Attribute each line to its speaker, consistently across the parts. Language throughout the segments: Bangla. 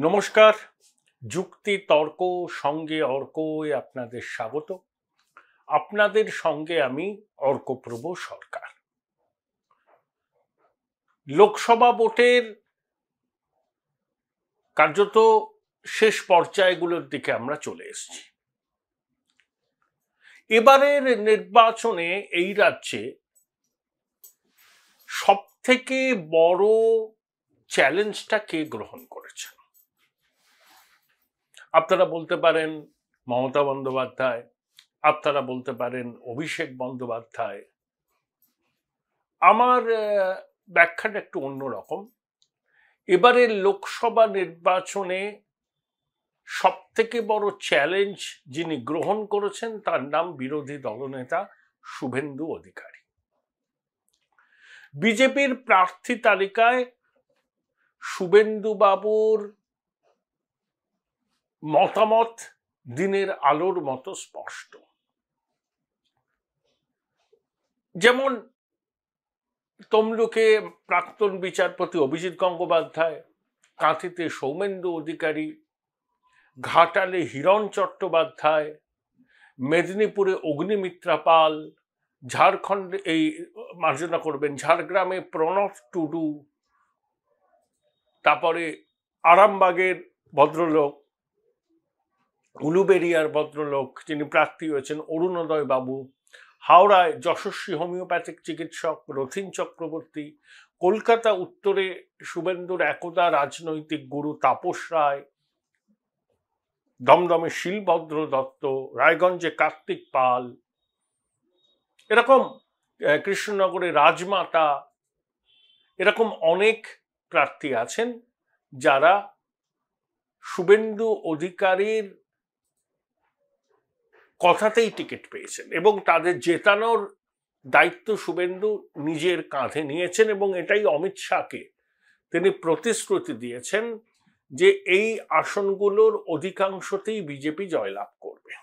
Speaker 1: নমস্কার। যুক্তি তর্ক সঙ্গে অর্কয় আপনাদের স্বাগত। আপনাদের সঙ্গে আমি অর্কপ্রভ সরকার। লোকসভা ভোটের কার্যত শেষ পর্যায়গুলোর দিকে আমরা চলে এসেছি। এবারের নির্বাচনে এই রাজ্যে সব থেকে বড় চ্যালেঞ্জটা কে গ্রহণ করেছেন? আপনারা বলতে পারেন মমতা বন্দ্যোপাধ্যায়, আপনারা বলতে পারেন অভিষেক বন্দ্যোপাধ্যায়। আমার ব্যাখ্যাটা একটু অন্যরকম। এবারের লোকসভা নির্বাচনে সব থেকে বড় চ্যালেঞ্জ যিনি গ্রহণ করেছেন তার নাম বিরোধী দলনেতা শুভেন্দু অধিকারী। বিজেপির প্রার্থী তালিকায় শুভেন্দু বাবুর মতামত দিনের আলোর মতো স্পষ্ট। যেমন তমলুকে প্রাক্তন বিচারপতি অভিজিৎ গঙ্গোপাধ্যায়, কাঁথিতে সৌমেন্দু অধিকারী, ঘাটালে হিরণ চট্টোপাধ্যায়, মেদিনীপুরে অগ্নিমিত্রা পাল, ঝাড়খণ্ডে মার্জনা করবেন ঝাড়গ্রামে প্রণব টুডু, তারপরে আরামবাগের ভদ্রলোক, উলুবেড়িয়ার ভদ্রলোক যিনি প্রার্থী হয়েছেন অরুণোদয় বাবু, হাওড়ায় যশস্বী হোমিওপ্যাথিক চিকিৎসক রথিন চক্রবর্তী, কলকাতা উত্তরে শুভেন্দুর একদা রাজনৈতিক গুরু তাপস রায়, দমদমে শিলভদ্র দত্ত, রায়গঞ্জে কার্তিক পাল, এরকম কৃষ্ণনগরে রাজমাতা, এরকম অনেক প্রার্থী আছেন যারা শুভেন্দু অধিকারীর কথাতেই টিকিট পেয়েছেন এবং তাদের জেতানোর দায়িত্ব শুভেন্দু নিজের কাঁধে নিয়েছেন এবং এটাই অমিত শাহকে তিনি প্রতিশ্রুতি দিয়েছেন যে এই আসনগুলোর অধিকাংশতেই বিজেপি জয়লাভ করবে।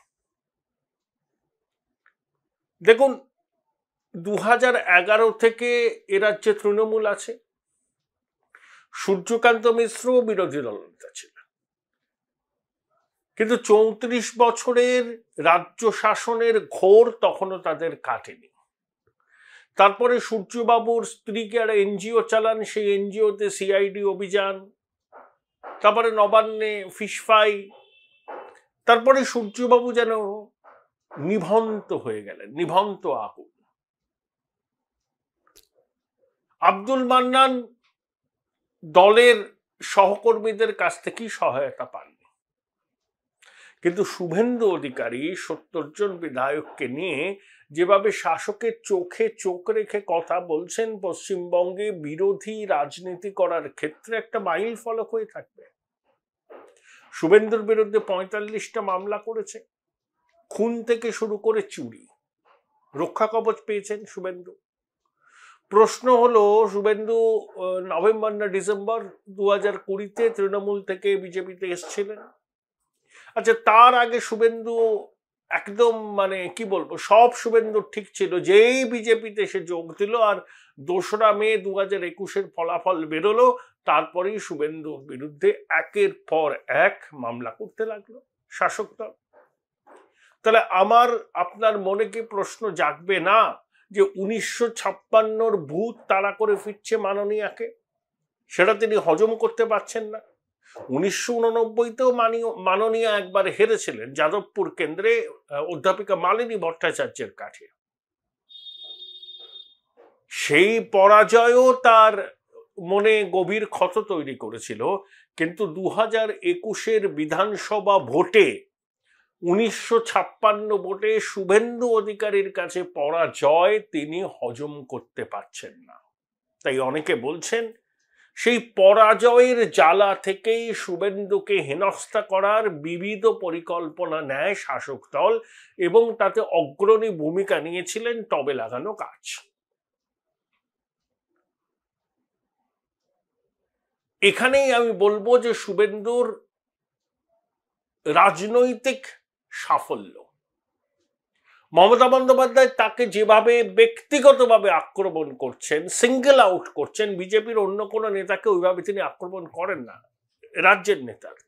Speaker 1: দেখুন, 2011 থেকে এ রাজ্যে তৃণমূল আছে। সূর্যকান্ত মিশ্র বিরোধী দলনেতা ছিলেন, কিন্তু 34 বছরের রাজ্য শাসনের ঘোর তখনও তাদের কাটেনি। তারপরে সূর্যবাবুর স্ত্রীকে একটা এনজিও চালান, সেই এনজিওতে সিআইডি অভিযান, তারপরে নবান্নে ফিশ ফ্রাই, তারপরে সূর্যবাবু যেন নিভন্ত হয়ে গেলেন, নিভন্ত আগুন। আব্দুল মান্নান দলের সহকর্মীদের কাছ থেকেই সহায়তা পাননি, কিন্তু শুভেন্দু অধিকারী 70 জন বিধায়ককে নিয়ে যেভাবে শাসকের চোখে চোখ রেখে কথা বলছেন, পশ্চিমবঙ্গে বিরোধী রাজনীতি করার ক্ষেত্রে একটা মাইল ফলক হয়ে থাকবে। শুভেন্দুর বিরুদ্ধে 45টা মামলা করেছে, খুন থেকে শুরু করে চুরি, রক্ষা কবচ পেয়েছেন শুভেন্দু। প্রশ্ন হলো, শুভেন্দু নভেম্বর না ডিসেম্বর 2020-তে তৃণমূল থেকে বিজেপিতে এসেছিলেন। আচ্ছা, তার আগে শুভেন্দু একদম কি বলবো, সব শুভেন্দুর ঠিক ছিল। যেই বিজেপিতে সে যোগ দিল আর 2রা মে 2021-এর ফলাফল বেরোলো, তারপরেই শুভেন্দুর বিরুদ্ধে একের পর এক মামলা করতে লাগলো শাসক দল। তাহলে আপনার মনে কি প্রশ্ন জাগবে না যে 1956-র ভূত তাড়া করে ফিরছে সেটা তিনি হজম করতে পারছেন না? 1989-তেও মাননীয় একবার হেরেছিলেন যাদবপুর কেন্দ্রে অধ্যাপিকা মালিনী ভট্টাচার্যের কাছে। সেই পরাজয়ও তার মনে গভীর ক্ষত তৈরি করেছিল, কিন্তু 2021-এর বিধানসভা ভোটে 1956 ভোটে শুভেন্দু অধিকারীর কাছে পরাজয় তিনি হজম করতে পারছেন না। তাই অনেকে বলছেন সেই পরাজয়ের জ্বালা থেকেই শুভেন্দুকে হেনস্থা করার বিবিধ পরিকল্পনা নেয় শাসক দল এবং তাতে অগ্রণী ভূমিকা নিয়েছিলেন টবে লাগানো গাছ। এখানেই আমি বলবো যে শুভেন্দুর রাজনৈতিক সাফল্য, মমতা বন্দ্যোপাধ্যায় তাকে যেভাবে ব্যক্তিগতভাবে আক্রমণ করছেন, সিঙ্গেল আউট করছেন, বিজেপির অন্য কোনো নেতাকে ওইভাবে তিনি আক্রমণ করেন না। রাজ্যের নেতার।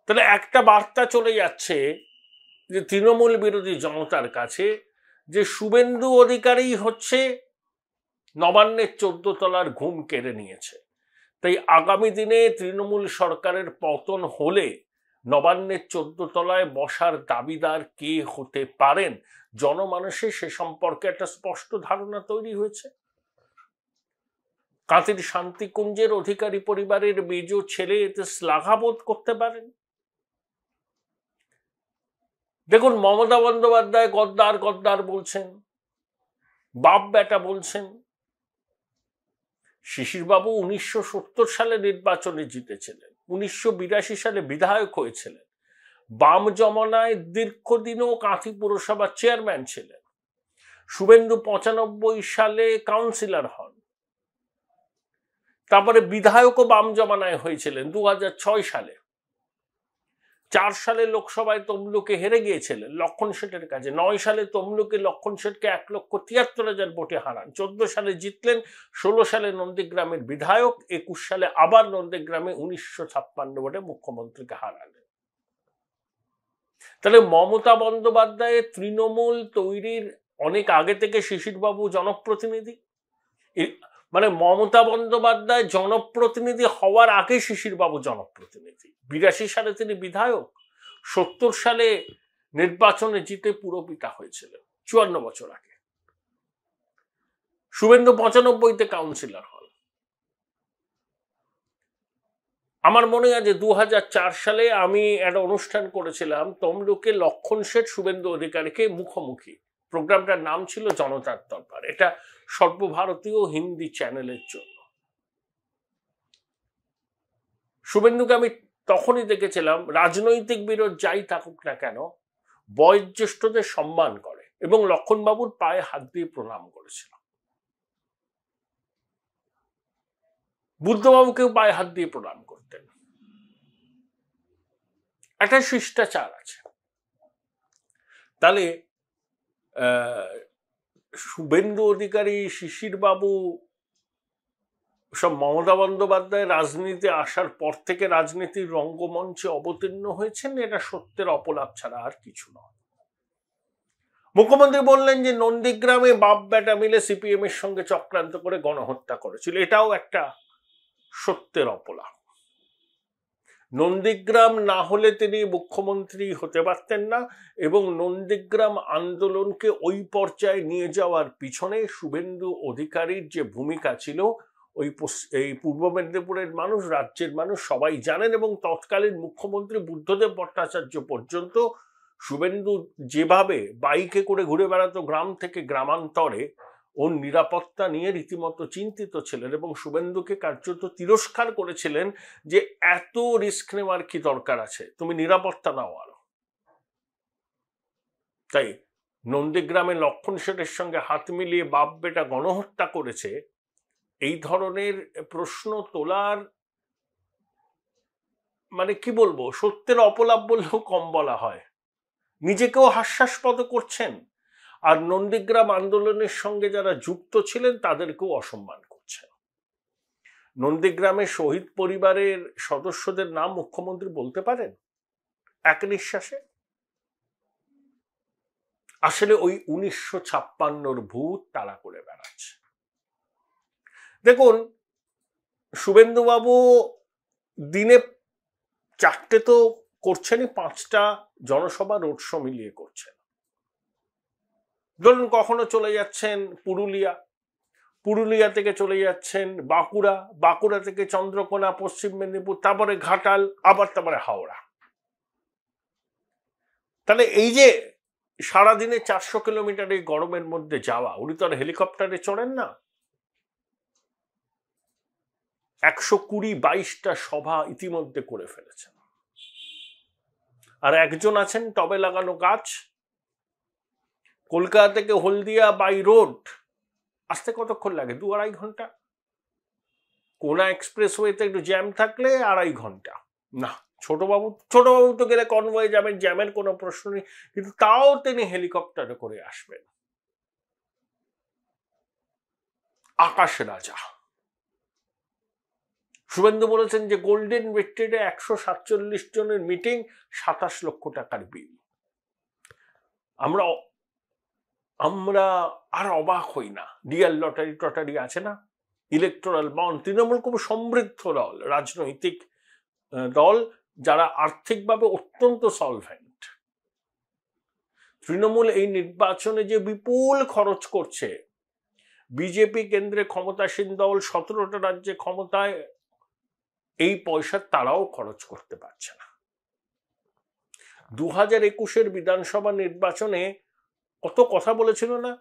Speaker 1: তাহলে একটা বার্তা চলে যাচ্ছে যে তৃণমূল বিরোধী জনতার কাছে যে শুভেন্দু অধিকারী হচ্ছে নবান্নের 14 তলার ঘুম কেড়ে নিয়েছে। তাই আগামী দিনে তৃণমূল সরকারের পতন হলে নবান্নের 14 তলায় বসার দাবিদার কে হতে পারেন, জনমানসে সে সম্পর্কে একটা স্পষ্ট ধারণা তৈরি হয়েছে। কাঁথির শান্তিকুঞ্জের অধিকারী পরিবারের মেজ ছেলে এতে শ্লাঘাবোধ করতে পারেন। দেখুন, মমতা বন্দ্যোপাধ্যায় গদ্দার গদ্দার বলছেন, বাপ বেটা বলছেন। শিশিরবাবু 1970 সালে নির্বাচনে জিতেছিলেন, 1982 সালে বিধায়ক হয়েছিলেন, বাম জমানায় দীর্ঘদিনও কাঁথি পুরসভার চেয়ারম্যান ছিলেন। শুভেন্দু 95 সালে কাউন্সিলর হন, তারপরে বিধায়কও বাম জমানায় হয়েছিলেন 2006 সালে। 4 সালে লোকসভায় তমলুকে হেরে গিয়েছিলেন লক্ষণ শেঠের কাছে। 9 সালে তমলুকে লক্ষণ শেঠকে 1,73,000 ভোটে হারান। 14 সালে জিতলেন, 16 সালে নন্দীগ্রামের বিধায়ক, 21 সালে আবার নন্দীগ্রামে 1956 ভোটে মুখ্যমন্ত্রীকে হারালেন। তাহলে মমতা বন্দ্যোপাধ্যায়ের তৃণমূল তৈরির অনেক আগে থেকে শিশিরবাবু জনপ্রতিনিধি, মানে মমতা বন্দ্যোপাধ্যায় জনপ্রতিনিধি হওয়ার আগে শিশিরবাবু জনপ্রতিনিধি। 82 সালে তিনি বিধায়ক, 70 সালে নির্বাচনে জিতে পুরপিতা হয়েছিলেন, 54 বছর আগে। শুভেন্দু 95-তে কাউন্সিলর হন। আমার মনে আছে 2004 সালে আমি একটা অনুষ্ঠান করেছিলাম তমলুকে লক্ষণ শেঠ শুভেন্দু অধিকারীকে মুখোমুখি। প্রোগ্রামটার নাম ছিল জনতার দরবার। এটা সর্বভারতীয় হিন্দি চ্যানেলের জন্য। শুভেন্দুকে আমি তখনই দেখেছিলাম রাজনৈতিক বিরোধ যাই থাকুক না কেন বয়োজ্যেষ্ঠদের সম্মান করে, এবং লক্ষণবাবুর পায়ে হাত দিয়ে প্রণাম করেছিল। বুদ্ধবাবুকেও পায়ে হাত দিয়ে প্রণাম করতেন। একটা শিষ্টাচার আছে। তাহলে শুভেন্দু অধিকারী, শিশিরবাবু সব মমতা বন্দ্যোপাধ্যায় রাজনীতিতে আসার পর থেকে রাজনীতির রঙ্গমঞ্চে অবতীর্ণ হয়েছেন, এটা সত্যের অপলাপ ছাড়া আর কিছু নয়। মুখ্যমন্ত্রী বললেন যে নন্দীগ্রামে বাপ বেটা মিলে সিপিএম এর সঙ্গে চক্রান্ত করে গণহত্যা করেছিল, এটাও একটা সত্যের অপলাপ। নন্দীগ্রাম না হলে তিনি মুখ্যমন্ত্রী হতে পারতেন না, এবং নন্দীগ্রাম আন্দোলনকে ওই পর্যায়ে নিয়ে যাওয়ার পিছনে শুভেন্দু অধিকারীর যে ভূমিকা ছিল এই পূর্ব মেদিনীপুরের মানুষ, রাজ্যের মানুষ সবাই জানেন। এবং তৎকালীন মুখ্যমন্ত্রী বুদ্ধদেব ভট্টাচার্য পর্যন্ত শুভেন্দু যেভাবে বাইকে করে ঘুরে বেড়াতো গ্রাম থেকে গ্রামান্তরে, ওর নিরাপত্তা নিয়ে রীতিমতো চিন্তিত ছিলেন, এবং শুভেন্দুকে কার্যত তিরস্কার করেছিলেন যে এত রিস্ক নেওয়ার কি দরকার আছে, তুমি নিরাপত্তা নাও আরো। তাই নন্দীগ্রামে লক্ষণ শেঠের সঙ্গে হাত মিলিয়ে বাপ বেটা গণহত্যা করেছে, এই ধরনের প্রশ্ন তোলার মানে কি বলবো, সত্যের অপলাপ বললেও কম বলা হয়। নিজেকেও হাস্যাস্পদ করছেন, আর নন্দীগ্রাম আন্দোলনের সঙ্গে যারা যুক্ত ছিলেন তাদেরকেও অসম্মান করছেন। নন্দীগ্রামে শহীদ পরিবারের সদস্যদের নাম মুখ্যমন্ত্রী বলতে পারেন এক নিঃশ্বাসে? আসলে ওই 1956 ভূত তাড়া করে বেড়াচ্ছে। দেখুন, শুভেন্দুবাবু দিনে 4টে তো করছেনই, 5টা জনসভা রোড শো মিলিয়ে করছেন। ধরুন কখনো চলে যাচ্ছেন পুরুলিয়া থেকে চলে যাচ্ছেন বাঁকুড়া থেকে চন্দ্রকোনা, পশ্চিম মেদিনীপুর, তারপরে ঘাটাল, তারপরে হাওড়া। তাহলে এই যে সারাদিনে 400 কিলোমিটার এই গরমের মধ্যে যাওয়া, উনি তো আর হেলিকপ্টারে চড়েন না। 122টা সভা ইতিমধ্যে করে ফেলেছেন। আর একজন আছেন টবে লাগানো গাছ। কলকাতা থেকে হলদিয়া বাই রোড আসতে কতক্ষণ লাগে? 2-2.5 ঘন্টা। কোনা এক্সপ্রেসওয়েতে একটু জ্যাম থাকলে 2.5 ঘন্টা। না, ছোটবাবু তো গেলে কনভয়ে যাবেন, জ্যামের কোনো প্রশ্ন নেই, কিন্তু তাও তিনি হেলিকপ্টারে করে আসবেন। আকাশ রাজা শুভেন্দু বলেছেন যে গোল্ডেন ভিক্টোরিয়া 147 জনের মিটিং, 27 লক্ষ টাকার বিল। আমরা আমরা আর অবাক হই না। ডিয়ার লটারি টটারি আছে না, ইলেকটোরাল বন্ড। তৃণমূল খুব সমৃদ্ধ দল, রাজনৈতিক দল, যারা আর্থিকভাবে অত্যন্ত সলভেন্ট। তৃণমূল এই নির্বাচনে যে বিপুল খরচ করছে, বিজেপি কেন্দ্রে ক্ষমতাসীন দল, 17টা রাজ্যে ক্ষমতায়, এই পয়সা তারাও খরচ করতে পারছে না। 2021-এর বিধানসভা নির্বাচনে কত কথা বলেছিল না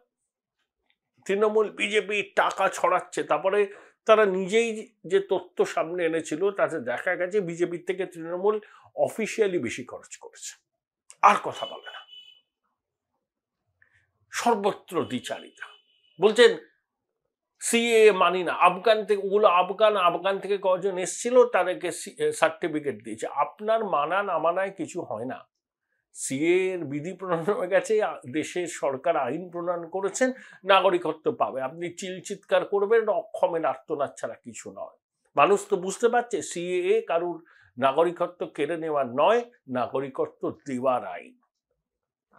Speaker 1: তৃণমূল, বিজেপি টাকা ছড়াচ্ছে। তারপরে তারা নিজেই যে তথ্য সামনে এনেছিল তাতে দেখা গেছে বিজেপির থেকে তৃণমূল অফিসিয়ালি বেশি খরচ করেছে, আর কথা বলে না। সর্বত্র দ্বিচারিতা। বলছেন সিএ মানি না, আফগান থেকে, ওগুলো আফগান থেকে কজন এসেছিল, তাদেরকে সার্টিফিকেট দিয়েছে। আপনার মানা না মানায় কিছু হয় না। সিএ এর বিধি প্রণয়ন হয়ে গেছে, দেশের সরকার আইন প্রণয়ন করেছেন, নাগরিকত্ব পাবে। আপনি চিৎকার করবেন, অক্ষমের আর্তনাদ ছাড়া কিছু নয়। মানুষ তো বুঝতে পারছে সিএ কারুর নাগরিকত্ব কেড়ে নেওয়ার নয়, নাগরিকত্ব দেওয়ার আইন।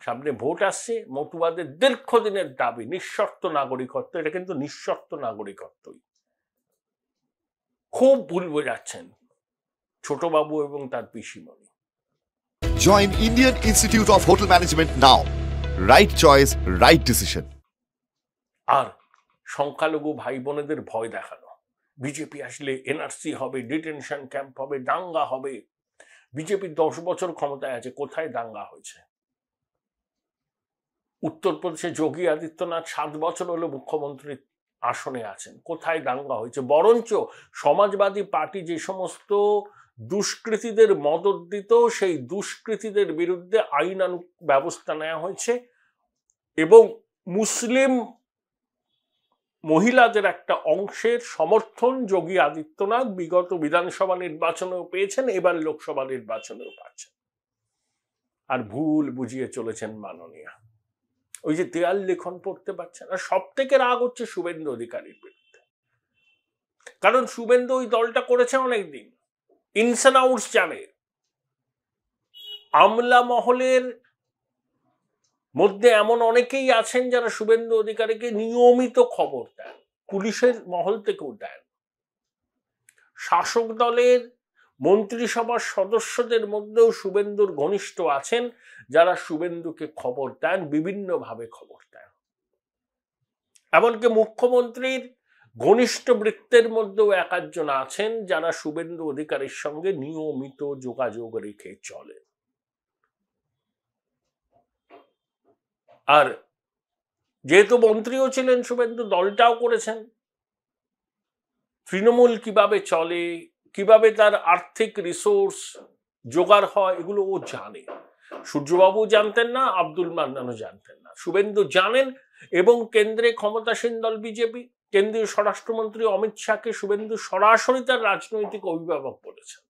Speaker 1: সামনে ভোট আসছে, মতুয়াদের দীর্ঘদিনের দাবি নিঃশর্ত নাগরিকত্ব। এটা কিন্তু নিঃশর্ত নাগরিকত্বই। খুব ভুল বোঝাচ্ছেন ছোটবাবু এবং তার পিসিমণি।
Speaker 2: Join Indian Institute of Hotel Management now. Right choice, right decision.
Speaker 1: আর সংখ্যালঘু ভাই বোনেদের ভয় দেখানো, বিজেপি আসলে এনআরসি হবে, ডিটেনশন ক্যাম্প হবে, দাঙ্গা হবে। বিজেপি 10 বছর ক্ষমতায় আছে, কোথায় দাঙ্গা হয়েছে? উত্তরপ্রদেশে যোগী আদিত্যনাথ 7 বছর হলো মুখ্যমন্ত্রী আসনে আছেন, কোথায় দাঙ্গা হয়েছে? বরঞ্চ সমাজবাদী পার্টি যে সমস্ত দুষ্কৃতীদের মদত দিত, সেই দুষ্কৃতীদের বিরুদ্ধে আইনানুগ ব্যবস্থা নেওয়া হয়েছে, এবং মুসলিম মহিলাদের একটা অংশের সমর্থন যোগী আদিত্যনাথ বিগত বিধানসভা নির্বাচনেও পেয়েছেন, এবার লোকসভা নির্বাচনেও পাচ্ছেন। আর ভুল বুঝিয়ে চলেছেন মাননীয়া। ওই যে দেয়াল লেখন পড়তে পারছেন। আর সব থেকে রাগ হচ্ছে শুভেন্দু অধিকারীর বিরুদ্ধে, কারণ শুভেন্দু ওই দলটা করেছে অনেকদিন, ইনস এন্ড আউটস জানে। আমলা মহলের মধ্যে এমন অনেকেই আছেন যারা শুভেন্দু অধিকারীকে নিয়মিত খবর দেন, পুলিশের মহল থেকেও দেন। শাসক দলের মন্ত্রিসভার সদস্যদের মধ্যেও শুভেন্দুর ঘনিষ্ঠ আছেন, যারা শুভেন্দুকে খবর দেন, বিভিন্নভাবে খবর দেন। এমনকি মুখ্যমন্ত্রীর ঘনিষ্ঠ বৃত্তের মধ্যেও একাধজন আছেন যারা শুভেন্দু অধিকারীর সঙ্গে নিয়মিত যোগাযোগ রেখে চলে। আর যেহেতু মন্ত্রীও ছিলেন শুভেন্দু, দলটাও করেছেন, তৃণমূল কিভাবে চলে, কিভাবে তার আর্থিক রিসোর্স জোগাড় হয়, এগুলো ও জানে। সূর্যবাবু জানতেন না, আব্দুল মান্নানও জানতেন না, শুভেন্দু জানেন। এবং কেন্দ্রে ক্ষমতাসীন দল বিজেপি, কেন্দ্রীয় স্বরাষ্ট্রমন্ত্রী অমিত শাহকে শুভেন্দু সরাসরি তার রাজনৈতিক অভিভাবক বলেছেন,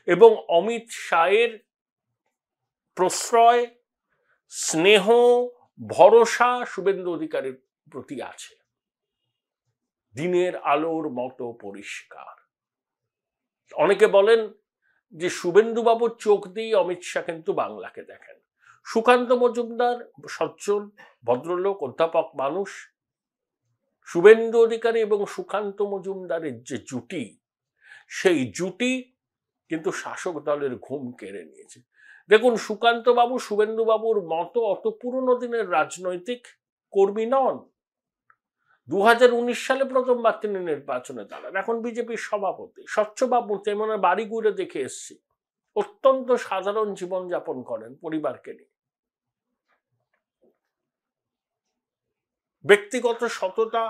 Speaker 1: এবং অমিত শাহের প্রশ্রয়, স্নেহ, ভরসা শুভেন্দু অধিকারীর প্রতি আছে, দিনের আলোর মতো পরিষ্কার। অনেকে বলেন যে শুভেন্দু বাবুর চোখ দিয়ে অমিত শাহ কিন্তু বাংলাকে দেখেন। সুকান্ত মজুমদার সজ্জন ভদ্রলোক, অধ্যাপক মানুষ। শুভেন্দু অধিকারী এবং সুকান্ত মজুমদারের যে জুটি, সেই জুটি কিন্তু শাসক দলের ঘুম কেড়ে নিয়েছে। দেখুন, সুকান্ত বাবু শুভেন্দু বাবুর মতো অত পুরনো দিনের রাজনৈতিক কর্মী নন। 2019 সালে প্রথমবার তিনি নির্বাচনে দাঁড়ান, এখন বিজেপির সভাপতি। স্বচ্ছবাবু তেমন বাড়ি ঘুরে দেখে এসছি, অত্যন্ত সাধারণ জীবনযাপন করেন পরিবারকে নিয়ে। ব্যক্তিগত সততা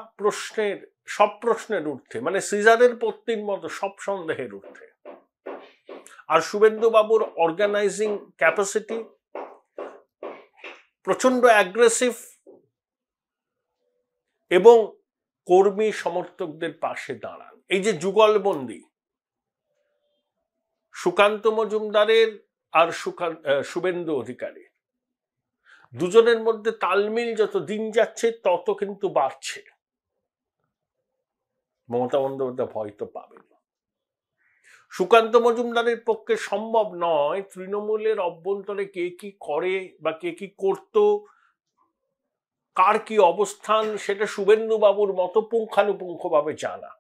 Speaker 1: সব প্রশ্নের ঊর্ধ্বে, মানে সিজারের পত্নীর মতো সব সন্দেহের ঊর্ধ্বে। আর শুভেন্দু বাবুর অর্গানাইজিং ক্যাপাসিটি প্রচন্ড অ্যাগ্রেসিভ, এবং কর্মী সমর্থকদের পাশে দাঁড়ান। এই যে যুগলবন্দি সুকান্ত মজুমদারের আর শুভেন্দু অধিকারী, দুজনের মধ্যে তালমিল যত দিন যাচ্ছে তত কিন্তু বাড়ছে। মমতা বন্দ্যোপাধ্যায় ভয় তো পাবেন। সুকান্ত মজুমদারের পক্ষে সম্ভব নয় তৃণমূলের অভ্যন্তরে কে কি করে বা কে কি করত, কার কি অবস্থান, সেটা শুভেন্দু বাবুর মতো পুঙ্খানুপুঙ্খভাবে জানা।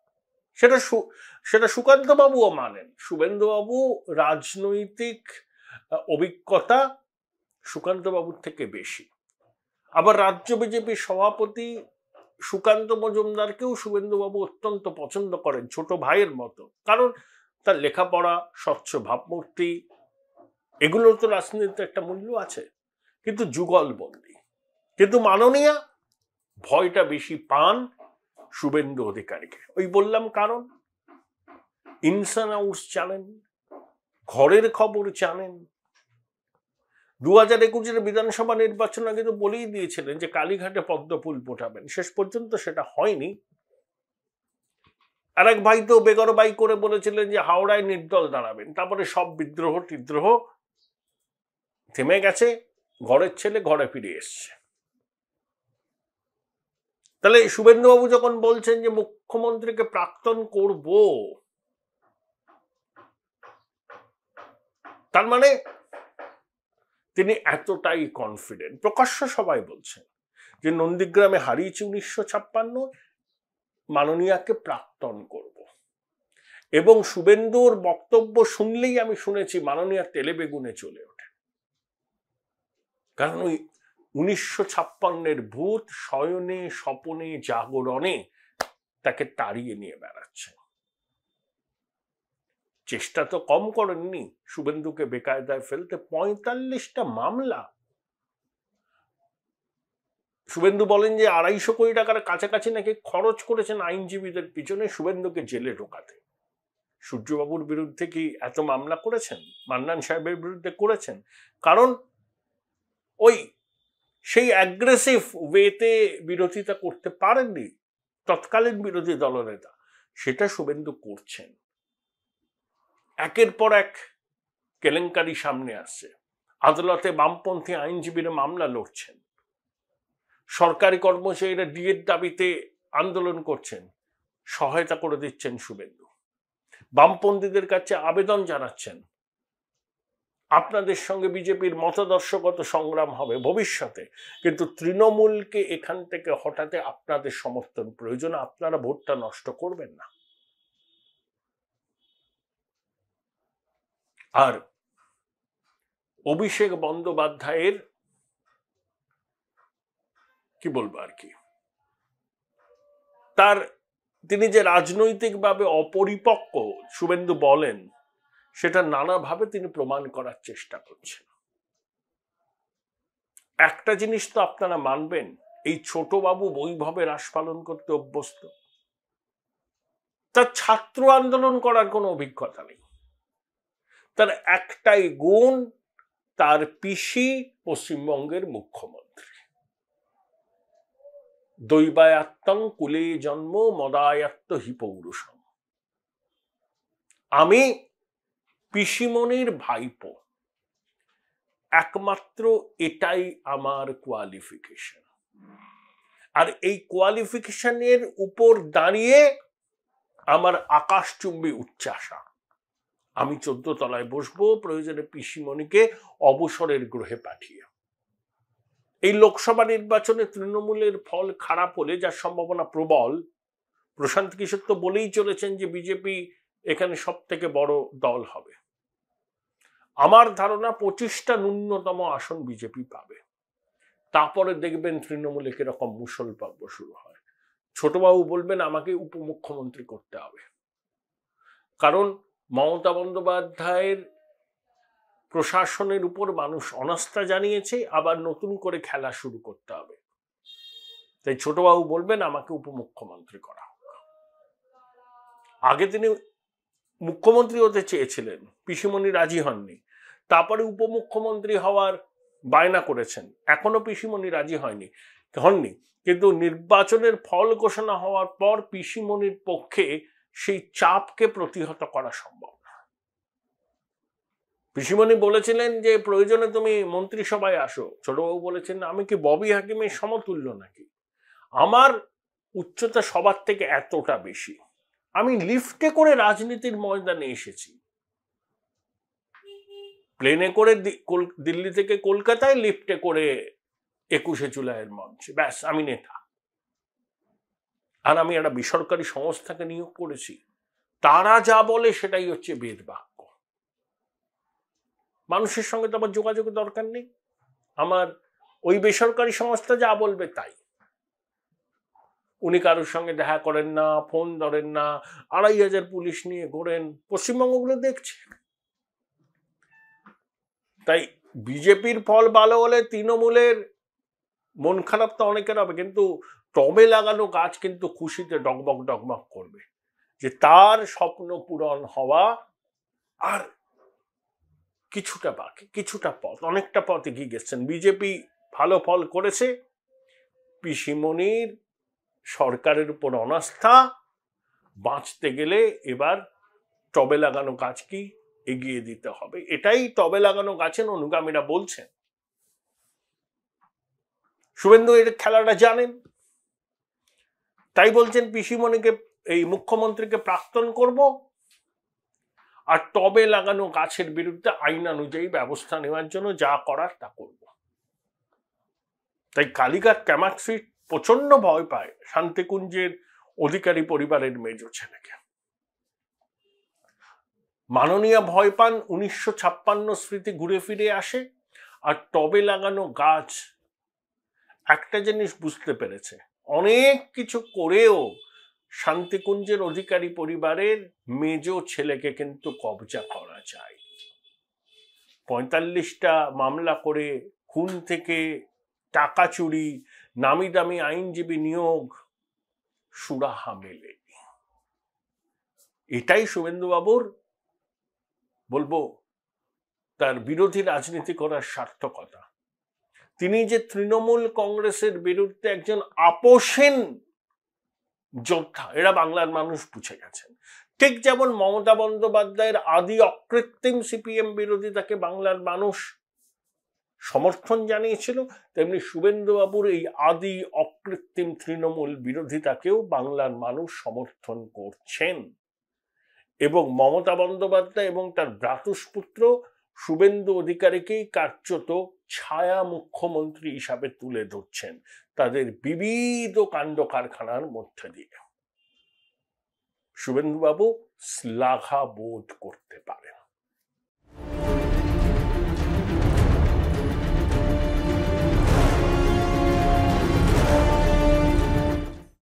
Speaker 1: সেটা সুকান্ত বাবুও মানেন। শুভেন্দু বাবু রাজনৈতিক অভিজ্ঞতা সুকান্ত বাবুর থেকে বেশি। আবার রাজ্য বিজেপির সভাপতি সুকান্ত মজুমদারকেও শুভেন্দুবাবু অত্যন্ত পছন্দ করেন, ছোট ভাইয়ের মতো। কারণ তার লেখাপড়া, স্বচ্ছ ভাবমূর্তি, এগুলোর তো রাজনীতিতে একটা মূল্য আছে, কিন্তু যুগলবন্দী। কিন্তু মাননীয়া ভয়টা বেশি পান শুভেন্দু অধিকারীকে। ওই বললাম কারণ, ইনসান আউটস জানেন, ঘরের খবর জানেন। 2021 বিধানসভা নির্বাচন আগে তো বলেই দিয়েছিলেন যে কালীঘাটে পদ্মফুল ফোটাবেন, শেষ পর্যন্ত সেটা হয়নি। আরেক ভাই তো বেগর বাই করে বলেছিলেন যে হাওড়ায় নির্দল দাঁড়াবেন, তারপরে সব বিদ্রোহ টিদ্রোহ থেমে গেছে, ঘরের ছেলে ঘরে ফিরে এসছে। তাহলে শুভেন্দুবাবু যখন বলছেন যে মুখ্যমন্ত্রীকে প্রাক্তন করব, তার মানে তিনি এতটাই কনফিডেন্ট। প্রকাশ্য সবাই বলছেন যে নন্দীগ্রামে হারিয়েছি 1956, মাননীয়াকে প্রাক্তন করব। এবং শুভেন্দুর বক্তব্য শুনলেই আমি শুনেছি মাননীয়া তেলে বেগুনে চলে ওঠে। কারণ ওই 1956 ভূত শয়নে স্বপনে জাগরণে তাকে তাড়িয়ে নিয়ে বেড়াচ্ছে। চেষ্টা তো কম করেননি শুভেন্দুকে বেকায়দায় ফেলতে। 45টা মামলা। শুভেন্দু বলেন যে 250 কোটি টাকার কাছাকাছি নাকি খরচ করেছেন আইনজীবীদের পিছনে শুভেন্দুকে জেলে ঢোকাতে। সূর্যবাবুর বিরুদ্ধে কি এত মামলা করেছেন? মান্নান সাহেবের বিরুদ্ধে করেছেন, কারণ ওই সেই অ্যাগ্রেসিভ ওয়েতে বিরোধিতা করতে পারেননি তৎকালীন বিরোধী দলনেতা। সেটা শুভেন্দু করছেন। একের পর এক কেলেঙ্কারি সামনে আসছে। আদালতে বামপন্থী আইনজীবীরা মামলা লড়ছেন, সরকারি কর্মচারীরা ডিএর দাবিতে আন্দোলন করছেন, সহায়তা করে দিচ্ছেন শুভেন্দু। বামপন্থীদের কাছে আবেদন জানাচ্ছেন আপনাদের সঙ্গে বিজেপির মতাদর্শগত সংগ্রাম হবে ভবিষ্যতে, কিন্তু তৃণমূলকে এখান থেকে হঠাতে আপনাদের সমর্থন প্রয়োজন, আপনারা ভোটটা নষ্ট করবেন না। আর অভিষেক বন্দ্যোপাধ্যায়ের কি বলবো আর কি, তিনি যে রাজনৈতিকভাবে অপরিপক্ক শুভেন্দু বলেন, সেটা নানাভাবে তিনি প্রমাণ করার চেষ্টা করছেন। একটা জিনিস তো আপনারা মানবেন, এই ছোটবাবু বৈভবে রাস পালন করতে অভ্যস্ত। তার ছাত্র আন্দোলন করার কোনো অভিজ্ঞতা নেই। তার একটাই গুণ, তার পিসি পশ্চিমবঙ্গের মুখ্যমন্ত্রী। দৈবায়াত্তং কুলে জন্ম মদায়াত্ত হি পৌরুষম। আমি পিসিমণির ভাইপো, একমাত্র এটাই আমার কোয়ালিফিকেশন। আর এই কোয়ালিফিকেশনের উপর দাঁড়িয়ে আমার আকাশচুম্বী উচ্চাসা। আমি 14 তলায় বসবো, প্রয়োজনে পিসিমণিকে অবসরের গ্রহে পাঠিয়ে। এই লোকসভা নির্বাচনে তৃণমূলের ফল খারাপ হলে, যার সম্ভাবনা প্রবল, প্রশান্ত কিশোর তো বলেই চলেছেন যে বিজেপি এখানে সব থেকে বড় দল হবে। আমার ধারণা 25টা ন্যূনতম আসন বিজেপি পাবে। তারপরে দেখবেন তৃণমূলে কিরকম মুষল পর্ব শুরু হয়। ছোটবাবু বলবেন আমাকে উপমুখ্যমন্ত্রী করতে হবে, কারণ মমতা বন্দ্যোপাধ্যায়ের প্রশাসনের উপর মানুষ অনাস্থা জানিয়েছে, আবার নতুন করে খেলা শুরু করতে হবে। তাই ছোটবাবু বলবেন আমাকে উপমুখ্যমন্ত্রী করা হোক। আগে তিনি মুখ্যমন্ত্রী হতে চেয়েছিলেন, পিসিমণি রাজি হননি, তারপরে উপমুখ্যমন্ত্রী হওয়ার বায়না করেছেন, এখনো পিসিমণি রাজি হননি। কিন্তু নির্বাচনের ফল ঘোষণা হওয়ার পর পিসিমণির পক্ষে সেই চাপকে প্রতিহত করা সম্ভব না। পিসিমণি বলেছিলেন যে প্রয়োজনে তুমি মন্ত্রিসভায় আসো। ছোটবাবু বলেছেন আমি কি ববি হাকিমের সমতুল্য নাকি? আমার উচ্চতা সবার থেকে এতটা বেশি, আমি লিফটে করে রাজনীতির ময়দানে এসেছি, প্লেনে করে দিল্লি থেকে কলকাতায়, লিফটে করে 21শে জুলাইয়ের মঞ্চে, ব্যাস আমি নেতা। আর আমি একটা বেসরকারি সংস্থাকে নিয়োগ করেছি, তারা যা বলে সেটাই হচ্ছে বেদ বাক্য। মানুষের সঙ্গে তো আমার যোগাযোগের দরকার নেই, আমার ওই বেসরকারি সংস্থা যা বলবে তাই। উনি কারোর সঙ্গে দেখা করেন না, ফোন ধরেন না, 2500 পুলিশ নিয়ে ঘোরেন, পশ্চিমবঙ্গগুলো দেখছে। তাই বিজেপির ফল ভালো হলে তৃণমূলের মন খারাপ তো অনেকের হবে, কিন্তু টবে লাগানো গাছ কিন্তু খুশিতে ডগমগ ডগমগ করবে যে তার স্বপ্ন পূরণ হওয়া আর কিছুটা বাকি, কিছুটা পথ, অনেকটা পথ এগিয়ে গেছেন। বিজেপি ভালো ফল করেছে, পিসিমণির সরকারের উপর অনাস্থা বাঁচতে গেলে এবার টবে লাগানো গাছকে এগিয়ে দিতে হবে, এটাই টবে লাগানো গাছের অনুগামীরা বলছেন। শুভেন্দু এর খেলাটা জানেন, তাই বলছেন পিসিমণিকে, এই মুখ্যমন্ত্রীকে প্রাক্তন করব, আর টবে লাগানো গাছের বিরুদ্ধে আইন অনুযায়ী ব্যবস্থা নেওয়ার জন্য যা করার তা করব। তাই কালীঘাট ক্যামাক্সি প্রচন্ড ভয় পায় শান্তিকুঞ্জের অধিকারী পরিবারের মেজ ছেলেকে। মাননীয় ভয় পান 1956 স্মৃতি ঘুরে ফিরে আসে, আর টবে লাগানো গাছ একটা জিনিস বুঝতে পেরেছে, অনেক কিছু করেও শান্তিকুঞ্জের অধিকারী পরিবারের মেজ ছেলেকে কিন্তু কবজা করা যায়। 45টা মামলা করে খুন থেকে টাকা চুরি, নামি দামি আইনজীবী নিয়োগ, সুরাহা মেলেনি। এটাই শুভেন্দুবাবুর বলবো তার বিরোধী রাজনীতি করার সার্থকতা। তিনি যে তৃণমূল কংগ্রেসের বিরুদ্ধে একজন আপোষহীন যোদ্ধা, এরা বাংলার মানুষ বুঝে গেছেন। ঠিক যেমন মমতা বন্দ্যোপাধ্যায়ের আদি অকৃত্রিম সিপিএম বিরোধিতাকে বাংলার মানুষ সমর্থন জানিয়েছিল, তেমনি শুভেন্দুবাবুর এই আদি অকৃত্রিম তৃণমূল বিরোধিতাকেও বাংলার মানুষ সমর্থন করছেন। এবং মমতা বন্দ্যোপাধ্যায় এবং তার ভ্রাতুষ্পুত্র শুভেন্দু অধিকারীকেই কার্যত ছায়া মুখ্যমন্ত্রী হিসাবে তুলে ধরছেন তাদের বিবিধ কাণ্ড কারখানার মধ্যে দিয়ে। শুভেন্দুবাবু শ্লাঘা বোধ করতে পারেন।